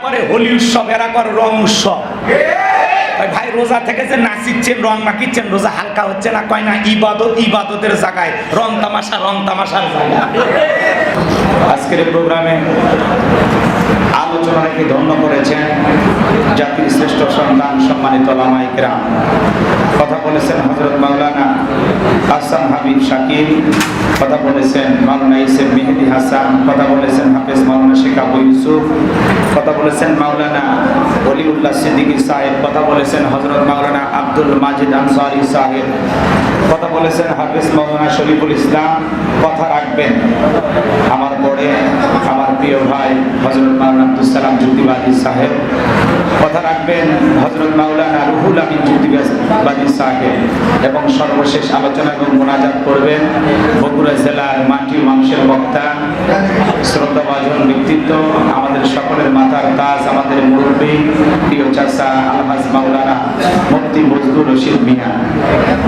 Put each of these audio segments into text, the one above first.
করে হোলি উৎসব, এরা করে রং উৎসব। ভাই রোজা থেকে যে নাচিচ্ছেন, রং মাখিচ্ছেন, রোজা হালকা হচ্ছে না? কয় না ইবাদত ইবাদতের জায়গায়, রং তামাশার জায়গায়। আজকের প্রোগ্রামে আলোচনা রেখে ধন্য করেছেন জাতির শ্রেষ্ঠ সন্তান সম্মানিত ওলামায়ে কেরাম। কথা বলেছেন হযরত মাওলানা হাসান হাবিব শাকিল, কথা বলেছেন মাওলানা ইসেফ মেহেদি হাসান, কথা বলেছেন হাফেজ মাওলানা শেখ আবু ইউসুফ, কথা বলেছেন মাওলানা ওলিউল্লাহ সিদ্দিকী সাহেব, কথা বলেছেন হযরত মাওলানা আব্দুল মাজিদ আনসারী সাহেব, কথা বলেছেন হাফেজ মাওলানা শরীফুল ইসলাম। কথা রাখবেন আমার পরে আমার প্রিয় ভাই হযরত মাওলানা আব্দুল সালাম যুক্তিবাদী সাহেব, কথা রাখবেন হযরত মাওলানা রুহুল আমিন যুক্তিবাদী সাহেব, এবং সর্বশেষ আলোচনা এবং মোনাজাত করবেন বগুড়া জেলার মাটি মাংসের বক্তা, শ্রদ্ধাভাজন ব্যক্তিত্ব, আমাদের সকলের মাথার তাজ, আমাদের মুরব্বী প্রিয় চাচা আলহাজ মাওলানা মুফতি বজলুর রশিদ মিয়া।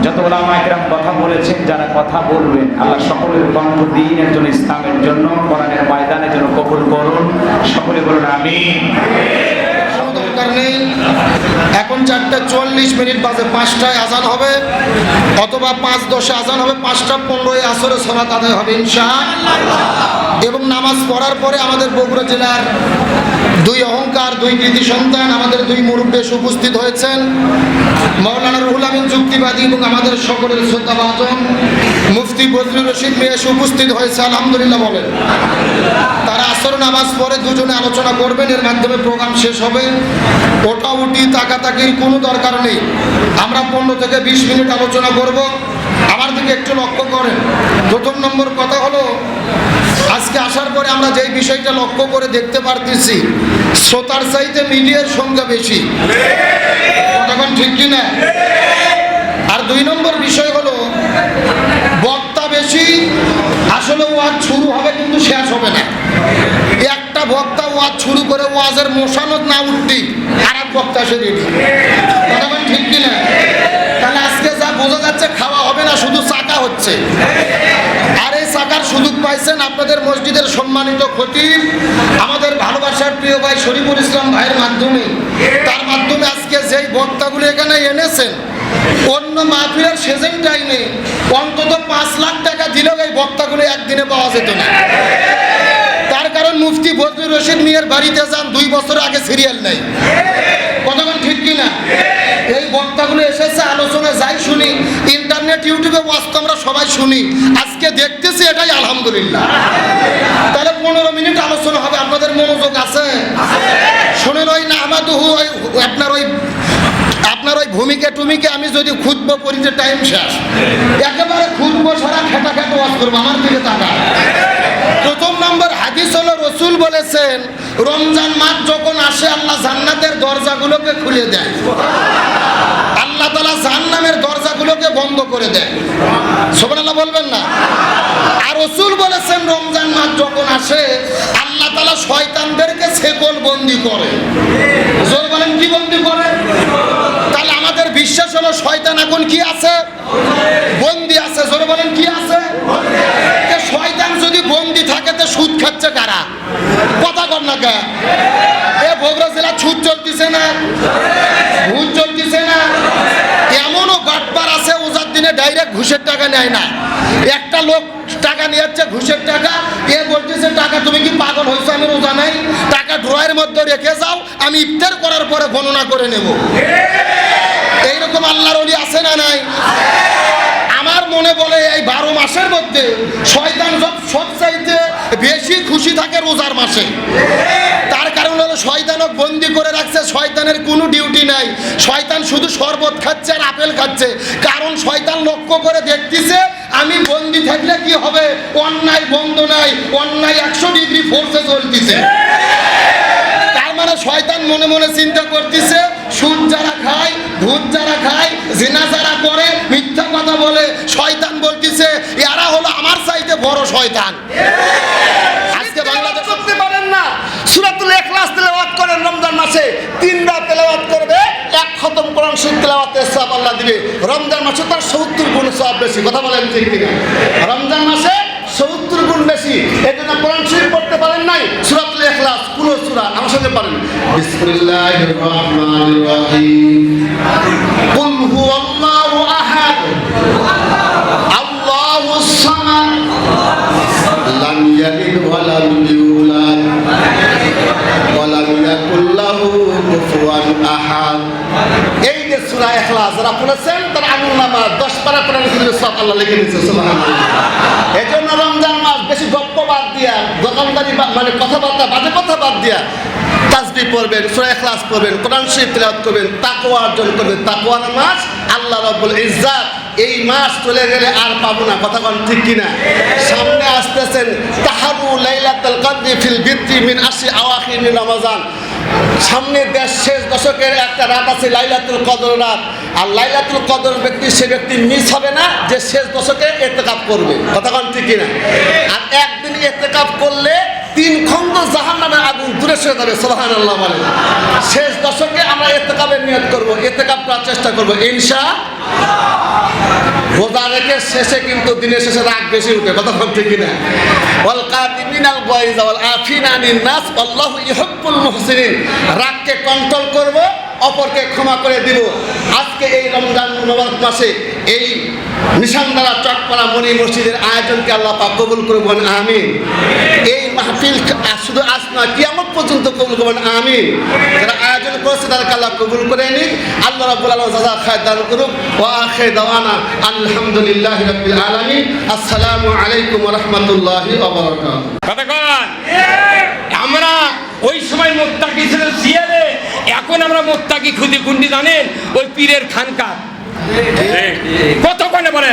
যত ওলামায়ে কেরাম কথা বলেছেন, যারা কথা বলবেন, আল্লাহ সকলের কণ্ঠ দ্বীনের জন্য, ইসলামের জন্য, কোরআনের ময়দানের জন্য কবুল করুন। সকলে বলুন আমিন। এখন 4:40 বাজে, 5টায় আজান হবে অথবা 5:10 আজান হবে, 5:15 আসরে সালাত আদায় হবে ইনশাআল্লাহ। এবং নামাজ পড়ার পরে আমাদের বগুড়া জেলার দুই অহংকার, দুই কৃতি সন্তান, আমাদের দুই মুরব্বী উপস্থিত হয়েছেন, মাওলানা রুহুল আমিন যুক্তিবাদী এবং আমাদের সকলের শ্রদ্ধাভাজন মুফতি বজলুর রশিদ মিয়া উপস্থিত হয়েছে, আলহামদুলিল্লাহ বলেন। তারা আসর নামাজ পড়ে দুজনে আলোচনা করবেন, এর মাধ্যমে প্রোগ্রাম শেষ হবে। ওটাউটি তাকাতাকির কোনো দরকার নেই, আমরা 15 থেকে 20 মিনিট আলোচনা করব। আমার দিকে একটু লক্ষ্য করেন। প্রথম নম্বর কথা হলো, আজকে আসার পরে আমরা যেই বিষয়টা লক্ষ্য করে দেখতে পারতেছি, শ্রোতার চাইতে মিডিয়ার সংখ্যা বেশি, তখন ঠিক কিনা? আর 2 নম্বর বিষয় হলো, বক্তা বেশি, আসলে ওয়াজ শুরু হবে কিন্তু শেষ হবে না। একটা বক্তা ওয়াজ শুরু করে ওয়াজের মোশানত না উঠতেই আর এক বক্তা এসে রেডি, তখন ঠিক কিনা? তাহলে আজকে যা বোঝা যাচ্ছে, খাওয়া হবে না, শুধু চাকা হচ্ছে। আর এই চাকার সুযোগ পাইছেন আপনাদের মসজিদের সম্মানিত খতিব, আমাদের ভালোবাসার প্রিয় ভাই শরীফুল ইসলাম ভাইয়ের মাধ্যমে। তার মাধ্যমে আজকে যেই বক্তাগুলো এখানে এনেছেন, অন্য মাহফিলের সেজেন টাইমে অন্তত 5 লাখ টাকা দিলেও এই বক্তাগুলো একদিনে পাওয়া যেত না। তার কারণ মুফতি বজলুর রশিদ মিয়ার বাড়িতে যান, 2 বছর আগে সিরিয়াল নাই, কতক্ষণ ঠিক কিনা? এই বক্তাগুলো এসেছে, আলোচনা যাই শুনি, ইন্টারনেট ইউটিউবে ওয়াজ তো আমরা সবাই শুনি, আজকে দেখতেছি, এটাই আলহামদুলিল্লাহ। তাহলে 15 মিনিট আলোচনা হবে, আপনাদের মনোযোগ আছে? শোনেন, ওই না আমাদু আপনার ওই ভূমিকা টুমিকে আমি যদি খুঁজবো পরিচয়, টাইম শেষ, একেবারে খুঁজবো সারা খেটা ওয়াজ করবো, আমার দিকে তাকা। প্রথম নম্বর হাদিস হলো, রসুল বলেছেন, রমজান মাস যখন আসে আল্লাহ জান্নাতের দরজাগুলোকে খুলে দেয়, আল্লাহ তাআলা জাহান্নামের দরজাগুলোকে বন্ধ করে দেয়। সুবহানাল্লাহ বলবেন না? আর রসুল বলেছেন, রমজান মাস যখন আসে আল্লাহ তাআলা শয়তানদেরকে ছেকল বন্দি করে। জোরে বলেন, কি বন্দি করে? তাহলে আমাদের বিশ্বাস হলো শয়তান এখন কি আছে? বন্দি আছে। জোরে বলেন, কি আছে? শয়তান যদি বন্দি থাকে, তো সুদ খাচ্ছে কারা? কথা কর না কে? এ বগুড়া জেলা সুদ চলতেছে না, ঘুষ চলতেছে না। এমনও বাটপার আছে, ওজার দিনে ডাইরেক্ট ঘুষের টাকা নেয় না, একটা লোক টাকা নিয়ে যাচ্ছে ঘুষের টাকা, এ বলতেছে, টাকা তুমি কি পাগল হয়েছে? আমি রোজা নাই, টাকা ড্রয়ের মধ্যে রেখে যাও, আমি ইফতার করার পরে গণনা করে নেব। এইরকম আল্লাহর ওলি আছে না নাই? আমার মনে বলে, এই 12 মাসের মধ্যে শয়তান সবচাইতে বেশি খুশি থাকে রোজার মাসে। তার কারণ হলো, শয়তানক বন্দি করে রাখছে, শয়তানের কোনো ডিউটি নাই, শয়তান শুধু শরবত খাচ্ছে আর আপেল খাচ্ছে। কারণ শয়তান লক্ষ্য করে দেখতেছে, আমি বন্দি থাকলে কি হবে, অন্যায় বন্ধ নাই, অন্যায় 100 ডিগ্রি ফোর্সে চলতেছে। তার মানে শয়তান মনে মনে চিন্তা করতেছে, সুদ যারা খায়, ঘুষ যারা খায়, জিনা যারা করে, মিথ্যা কথা বলে, শয়তান বলতেছে, এরা হলো আমার চাইতে বড় শয়তান। আজকে বাংলাদেশ করতে পারেন না, সূরাতুল ইখলাস তেলাওয়াত করেন রমজান মাসে, 3 বার তেলাওয়াত করবে, 1 খতম কোরআন শরীফ তেলাওয়াতের সওয়াব আল্লাহ দিবে। রমজান মাসে তার 70 গুণ সওয়াব বেশি। কথা বলেন ঠিক কিনা? রমজান মাসে 70 গুণ বেশি। এই জন্য কোরআন শরীফ পড়তে পারেন নাই, সূরাতুল ইখলাস পুরো সূরা আমার সঙ্গে পড়েন। বিসমিল্লাহির রহমানির রহিম। কুল হুয়াল্লাহু আহাদ আল্লাহুস সামাদ লাম ইয়ালিদ ওয়া লাম ইউলাদ ওয়া লাম ইয়াকুল লাহু কুফুয়ান আহাদ। এই যে সূরা ইখলাস যারা পড়েছেন তার আমলনামা 10 পারা পড়ার জন্য সব আল্লাহ লিখে দিয়েছে, সুবহানাল্লাহ। এজন্য রমজান মাস বেশি গপ্প বাদ দিয়া, দোকানদারি মানে কথাবার্তা বাজে কথা বাদ দিয়া তাসবিহ পড়বেন, সূরা ইখলাস পড়বেন, কোরআন শরীফ তিলাওয়াত করবেন, তাকওয়া অর্জন করবেন। তাকওয়ার মাস আল্লাহ রাব্বুল ইজ্জাত এই মাস চলে গেলে আর পাবো না, কথা কোন ঠিক কিনা? সামনে আসতেছেন তাহারু লাইলাতুল কদরি ফিল বিত্রি মিন আশি আওয়াখির রমাজান। সামনে শেষ দশকের একটা রাত আছে লাইলাতুল কদর রাত। আর লাইলাতুল কদর ব্যক্তি সে ব্যক্তি মিস হবে না যে শেষ দশকে ইতিকাফ করবে, কথা কোন ঠিক কিনা? আর একদিন ইতিকাফ করলে 3 খন্ড জাহান্নামের আগুন দূরে সরে যাবে, সুবহানাল্লাহ বলেন। শেষ দশকে আমরা ইতিকাফের নিয়ত করব, ইতিকাফ করার চেষ্টা করব ইনশাআল্লাহ। রোজা রেখে শেষে কিন্তু দিনের শেষে রাগ বেশি উঠে, কথা কোন ঠিক কিনা? ওয়াল কাযিমিনাল গায়যা ওয়াল আফিনা আনিন নাস আল্লাহু ইউহিব্বুল মুহসিনিন। রাগকে কন্ট্রোল করব, অপরকে ক্ষমা করে দিব। আজকে এই রমজান মুবারক মাসে এই নিশানদারা চকপাড়া মনি মসজিদের আয়োজনকে আল্লাহ পাক কবুল করবেন, আমিন। এই মাহফিল শুধু আজ না, কিয়ামত পর্যন্ত কবুল করবেন, আমিন। যারা আয়োজন করেছে তাদেরকে আল্লাহ কবুল করে নিন। আল্লাহ রাব্বুল আলামিন জাযা খায়র দান করুক। ওয়া আখির দাওয়ানা আলহামদুলিল্লাহি রাব্বিল আলামিন। আসসালামু আলাইকুম ওয়া রাহমাতুল্লাহি ওয়া বারাকাতুহু। কতক্ষণ আমরা ওই সময় মুত্তাকি ছিল সিয়ারে, এখন আমরা মুত্তাকি খুঁজি কুন্ডি জানেন ওই পীরের খানকা। কতক্ষণে বলে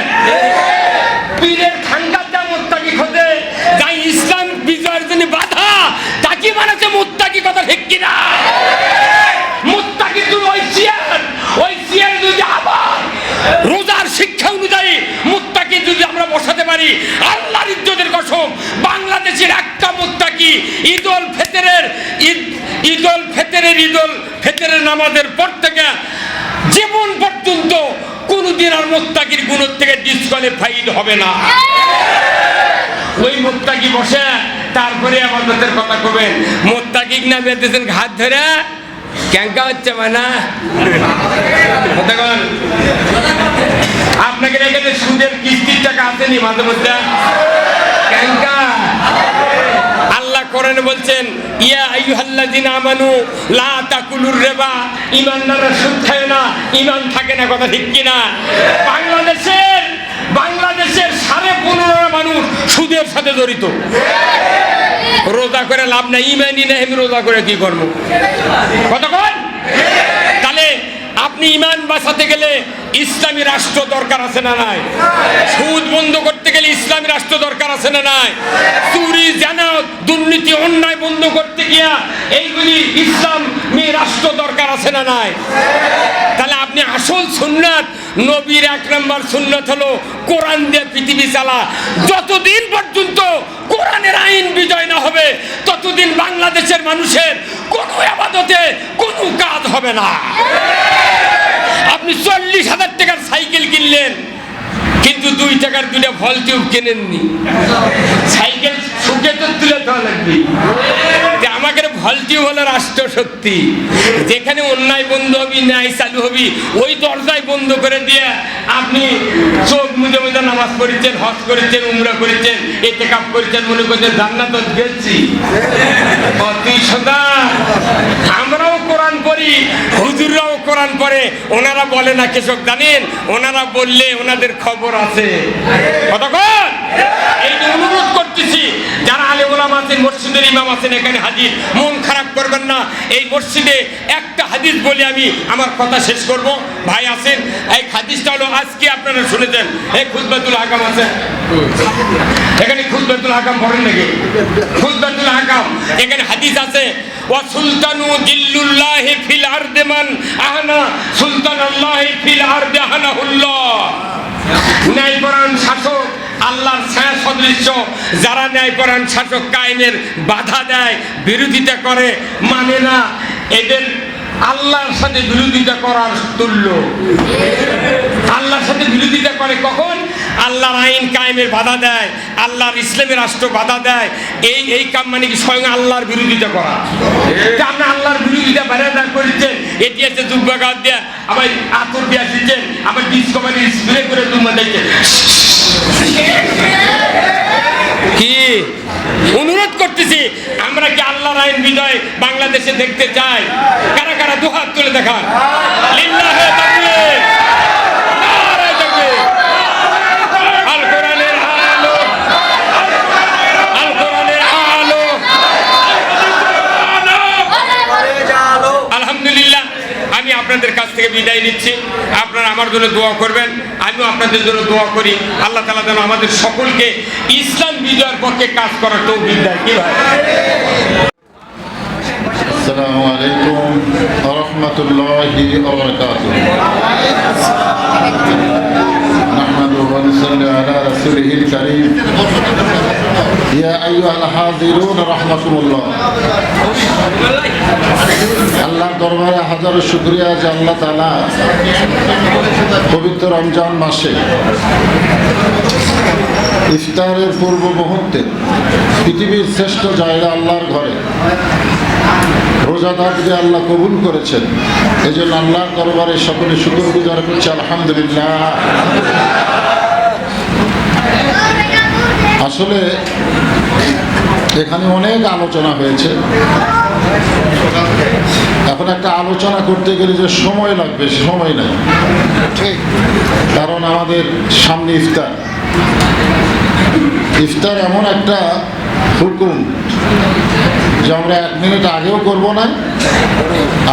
পীরের খানকার যা মুত্তাকি খোঁজে, যাই ইসলাম বিজয়ের জন্য বাধা, তাকে মানেছে মুত্তাকি, কথা ঠিক কিনা? মুত্তাকি তুমি ওই সিয়ার যদি আবার রোজার শিক্ষা অনুযায়ী মুত্তাকি যদি আমরা বসাতে পারি, আল্লাহর ইজ্জতের কসম, বাংলাদেশের একটা মুত্তাকি ঈদুল ফিতরের নামাজের পর থেকে জীবন পর্যন্ত কোনদিন আর মুত্তাকির গুণের থেকে ডিসকোয়ালিফাইড হবে না। ওই মুত্তাকি বসে তারপরে আমাদের কথা কবেন, মুত্তাকি না বেঁধেছেন ঘাত ধরে ক্যাঙ্কা হচ্ছে মানে আপনাকে রেখেছে সুদের কিস্তির টাকা আসেনি মাঝে মধ্যে ক্যাঙ্কা। আল্লাহ কোরআনে বলছেন ইয়া আইয়ুহাল্লাযিনা আমানু লা তাকুলুর রিবা, ঈমানদাররা সুদ খায় না, ঈমান থাকে না, কথা ঠিক কিনা? বাংলাদেশের 15.5 মানুষ সুদের সাথে জড়িত। রোজা করে লাভ নাই, ঈমানই নেই, আমি রোজা করে কি করব? কতক্ষণ? তাহলে আপনি ঈমান বাঁচাতে গেলে ইসলামী রাষ্ট্র দরকার আছে না নাই? সুদ বন্ধ করতে গেলে ইসলামী রাষ্ট্র দরকার আছে না নাই? চুরি, জানা, দুর্নীতি, অন্যায় বন্ধ করতে গিয়া এইগুলি ইসলামী রাষ্ট্র দরকার আছে না নাই? তাহলে আপনি আসল সুন্নাত, নবীর 1 নম্বর সুন্নাত হলো কোরআন দিয়ে পৃথিবী চালা। যতদিন পর্যন্ত কোরআনের আইন বিজয় না হবে ততদিন বাংলাদেশের মানুষের কোনো ইবাদতে কোনো কাজ হবে না। আপনি 40,000 টাকার সাইকেল কিনলেন কিন্তু 2 টাকার 2টা ভল টিউব কেনেননি, সাইকেল শুকে তো তুলে দেওয়া লাগবে। আমাকে ভল টিউব হলো রাষ্ট্র শক্তি, যেখানে অন্যায় বন্ধ হবি, ন্যায় চালু হবি, ওই দরজায় বন্ধ করে দিয়ে আপনি চোখ মুজে মুজে নামাজ পড়েছেন, হজ করেছেন, উমরা করেছেন, ইতিকাফ করেছেন, মনে করছেন জান্নাত গেছি। অতি সদা আমরাও কোরআন পড়ি, হুজুররাও কোরআন পড়ে, ওনারা বলে না কৃষক জানেন, ওনারা বললে ওনাদের খবর আছে। কতক্ষণ? এই অনুরোধ করতেছি যারা আলেম ওলামা আছেন, মসজিদের ইমাম আছেন, এখানে হাজির, মন খারাপ করবেন না। এই মসজিদে একটা হাদিস বলে আমি আমার কথা শেষ করব। ভাই আছেন, এই হাদিসটা হলো আজকে আপনারা শুনেছেন, এই খুতবাতুল হাকাম আছে, এখানে খুতবাতুল হাকাম পড়েন নাকি? খুতবাতুল হাকাম এখানে হাদিস আছে, ওয়া সুলতানু জিল্লুল্লাহি ফিল আরদি মান আহনা সুলতানাল্লাহি ফিল আরদি আহনাহুল্লাহ। ন্যায়পরায়ণ শাসক আল্লাহর ছায়া সদৃশ্য, যারা ন্যায়পরায়ণ শাসক কায়েমের বাধা দেয়, বিরোধিতা করে, মানে না, এদের আল্লাহর সাথে বিরোধিতা করার তুল্য। আল্লাহর সাথে বিরোধিতা করে কখন? আল্লাহর আইন কায়েমের বাধা দেয়, আল্লাহর ইসলামের রাষ্ট্র বাধা দেয়। এই কাম মানে কি স্বয়ং আল্লাহর বিরোধিতা করা। আপনি আল্লাহর বিরোধিতা বাধা করেছেন, এটি আছে দুর্বাঘাত দেয়া, আবার আতর দিয়ে আসছেন, আবার ডিসকভারি স্প্রে করে দুমা দিয়েছেন। কি অনুরোধ করতেছি, আমরা কি আল্লাহর আইন বিজয় বাংলাদেশে দেখতে চাই? কারা কারা দুহাত তুলে দেখান। লিল্লাহে তাকবীর, নারায়ে তাকবীর। আল কোরআনের আলো, আল কোরআনের আলো। আলহামদুলিল্লাহ, আমি আপনাদের কাছ থেকে বিদায় নিচ্ছি। আপনারা আমার জন্য দোয়া করবেন, আমিও আপনাদের জন্য দোয়া করি। আল্লাহ তাআলা যেন আমাদের সকলকে ইসলাম বিজয়ের পক্ষে কাজ করার তৌফিক দেয়। কি ভাই? السلام عليكم ورحمة الله وبركاته. نحمده ونصلي على رسوله الكريم. يا أيها الحاضرون رحمكم الله. আল্লাহর দরবারে হাজারো শুকরিয়া যে আল্লাহ তাআলা পবিত্র রমজান মাসে ইফতারের পূর্ব মুহূর্তে পৃথিবীর শ্রেষ্ঠ জায়গা আল্লাহর ঘরে রোজাদারকে আল্লাহ কবুল করেছেন। এই জন্য আল্লাহর দরবারে সকলে শুকরগুজার করছে, আলহামদুলিল্লাহ। আসলে এখানে অনেক আলোচনা হয়েছে। এখন একটা আলোচনা করতে গেলে যে সময় লাগবে, সময় নাই। ঠিক, কারণ আমাদের সামনে ইফতার। ইফতার এমন একটা হুকুম যে আমরা 1 মিনিট আগেও করব না,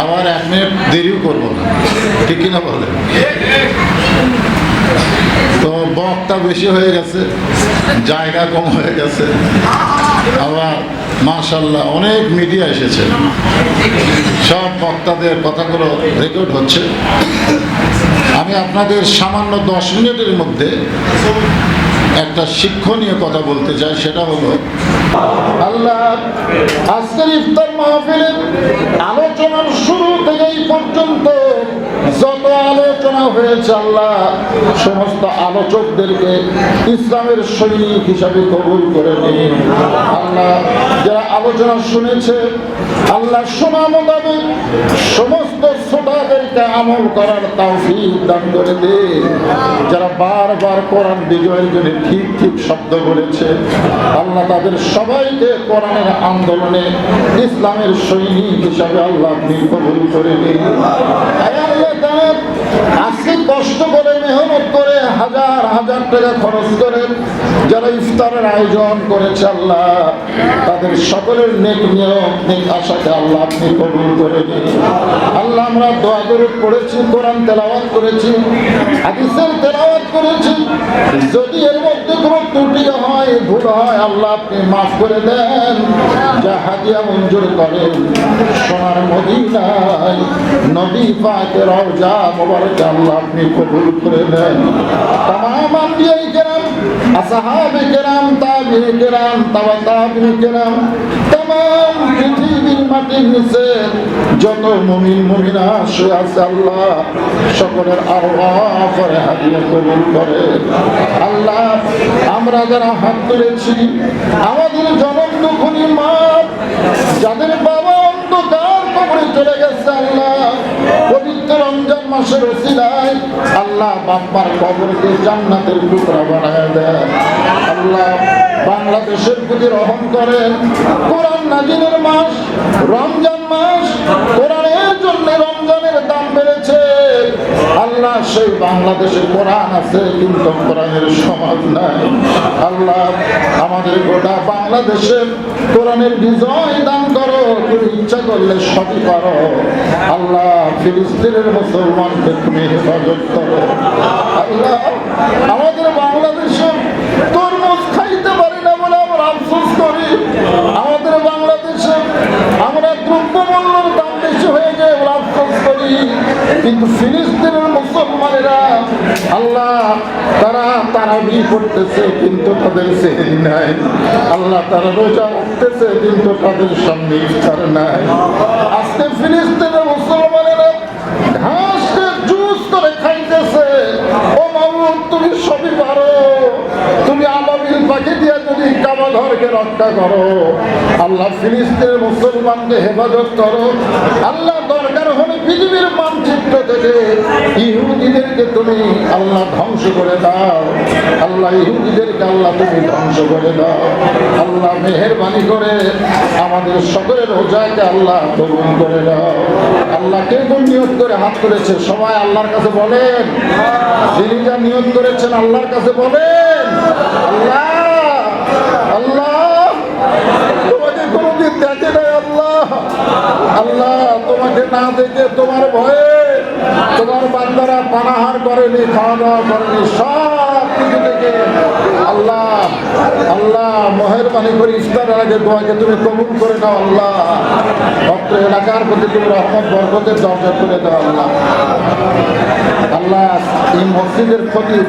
আবার 1 মিনিট দেরিও করব না। ঠিক কিনা বলে? তো বক্তা বেশি হয়ে গেছে, জায়গা কম হয়ে গেছে, আবার মাশাআল্লাহ অনেক মিডিয়া এসেছে, সব বক্তাদের কথাগুলো রেকর্ড হচ্ছে। আমি আপনাদের সামান্য 10 মিনিটের মধ্যে একটা শিক্ষণীয় কথা বলতে চাই। সেটা হলো, আল্লাহ আজকের ইফতার মাহফিলের আলোচনার শুরু থেকে এই পর্যন্ত যত আলোচনা হয়েছে, আল্লাহ সমস্ত আলোচকদেরকে ইসলামের সৈনিক হিসাবে কবুল করে নিন। আল্লাহ যারা আলোচনা শুনেছে, আল্লাহ শোনা মোতাবেক সমস্ত শ্রোতাদেরকে আমল করার তৌফিক দান করে দিন। যারা বারবার কোরআন বিজয়ের জন্য ঠিক ঠিক শব্দ বলেছে, আল্লাহ তাদের সবাইকে কোরআনের আন্দোলনে ইসলামের সৈনিক হিসাবে আল্লাহ আপনি কবুল করে নিন। আল্লাহ তাআলা আজকে কষ্ট করে মেহনত করে হাজার হাজার টাকা খরচ করে যারা ইফতারের আয়োজন করেছে, আল্লাহ তাদের সকলের নেক নিয়ত নেক আশাকে আল্লাহ আপনি কবুল করে নিন। আল্লাহ আমরা দোয়া দরুদ পড়েছি, কোরআন তেলাওয়াত করেছি, হাদিসের তেলাওয়াত করেছি। যদি এর মধ্যে কোনো ত্রুটি হয়, ভুল হয়, আল্লাহ আপনি মাফ করে দেন। যা হাদিয়া মঞ্জুর করেন সোনার মদিনায় নবী পাকের রওজা মোবারকে আল্লাহ আপনি কবুল করে নেন। তামাম আম্বিয়ায়ে কেরাম, আসহাবে কেরাম, তাবিঈ কেরাম, তাবিঈ কেরাম, তামাম পৃথিবীর মাটির নিচে যত মুমিন মুমিনা শুয়ে আছে, আল্লাহ সকলের আরওয়াহ করে হাদিয়া কবুল করে। আল্লাহ আমরা যারা হাত তুলেছি, আমাদের জনম দুঃখী মা, যাদের বাবা অন্ধকার কবরে চলে গেছে, আল্লাহ পবিত্র রমজান মাসের ওসিলায় আল্লাহ বাপ্পার কবরকে জান্নাতের টুকরা বানায় দেন। আল্লাহ বাংলাদেশের প্রতি রহম করেন। কোরআন নাজিলের মাস রমজান মাস, কোরআনের জন্য রমজানের দাম বেড়েছে। আল্লাহ সেই বাংলাদেশে কোরআন আছে কিন্তু কোরআনের সমাজ নাই। আল্লাহ আমাদের গোটা বাংলাদেশে কোরআনের বিজয় দান করো, তুমি ইচ্ছা করলে সবই পারো। আল্লাহ ফিলিস্তিনের মুসলমানকে তুমি হেফাজত করো। আল্লাহ আমাদের বাংলাদেশে তরমুজ খাইতে পারি না বলে আমরা আফসোস করি। আমাদের বাংলাদেশে আমরা দ্রব্যমূল্যের দাম বেশি হয়ে যায় বলে আফসোস করি, কিন্তু ফিলিস্তিনের মুসলমানেরা আল্লাহ তারা তারাবি পড়তেছে কিন্তু তাদের সেহরি নাই। আল্লাহ তারা রোজা উঠতেছে কিন্তু তাদের সামনে ইফতার নাই। আজকে ফিলিস্তিনের মুসলমানেরা ঘাসকে জুস করে খাইতেছে, রক্ষা করো আল্লাহ, ফিলিস্তিনের মুসলমানকে হেফাজত করো আল্লাহ, দরকার হলে পৃথিবীর মানচিত্র থেকে ইহুদিদেরকে তুমি আল্লাহ ধ্বংস করে দাও আল্লাহ, ইহুদিদেরকে আল্লাহ তুমি ধ্বংস করে দাও আল্লাহ, মেহেরবানি করে আমাদের সকলের রোজাকে আল্লাহ কবুল করে দাও আল্লাহ। কে কোন নিয়ত করে হাত করেছে সবাই আল্লাহর কাছে বলেন, যিনি যা নিয়ত করেছেন আল্লাহর কাছে বলেন, আল্লাহ আল্লাহ তোমাকে কোনোদিন দেখে নাই আল্লাহ, আল্লাহ তোমাকে না দেখে তোমার ভয়ে তোমার বান্দারা পানাহার করেনি, খাওয়া দাওয়া করেনি, সব কিছু থেকে আল্লাহ আল্লাহ মেহেরবানি করে ইফতারের আগে দোয়াকে তুমি কবুল করে দাও আল্লাহ, অত্র এলাকার প্রতি তুমি রহমত বরকতের দরজা করে দাও আল্লাহ। আল্লাহ এই মসজিদের খতিব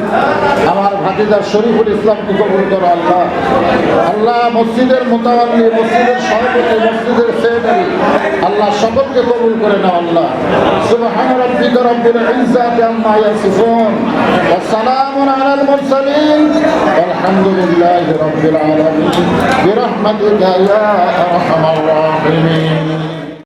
আমার ভাতিজা শরীফুল ইসলামকে কবুল করো আল্লাহ, আল্লাহ মসজিদের মোতাওয়াল্লি, মসজিদের সভাপতি, মসজিদের সেক্রেটারি আল্লাহ সকলকে কবুল করে নাও আল্লাহ। সুবহান রাব্বিকা রাব্বিল ইজ্জাতি আম্মা ইয়াসিফুন ওয়া সালামুন আলাল মুরসালিন আলহামদুলিল্লাহি রাব্বিল আলামিন বিরহমাতিকা ইয়া আরহামার রাহিমিন।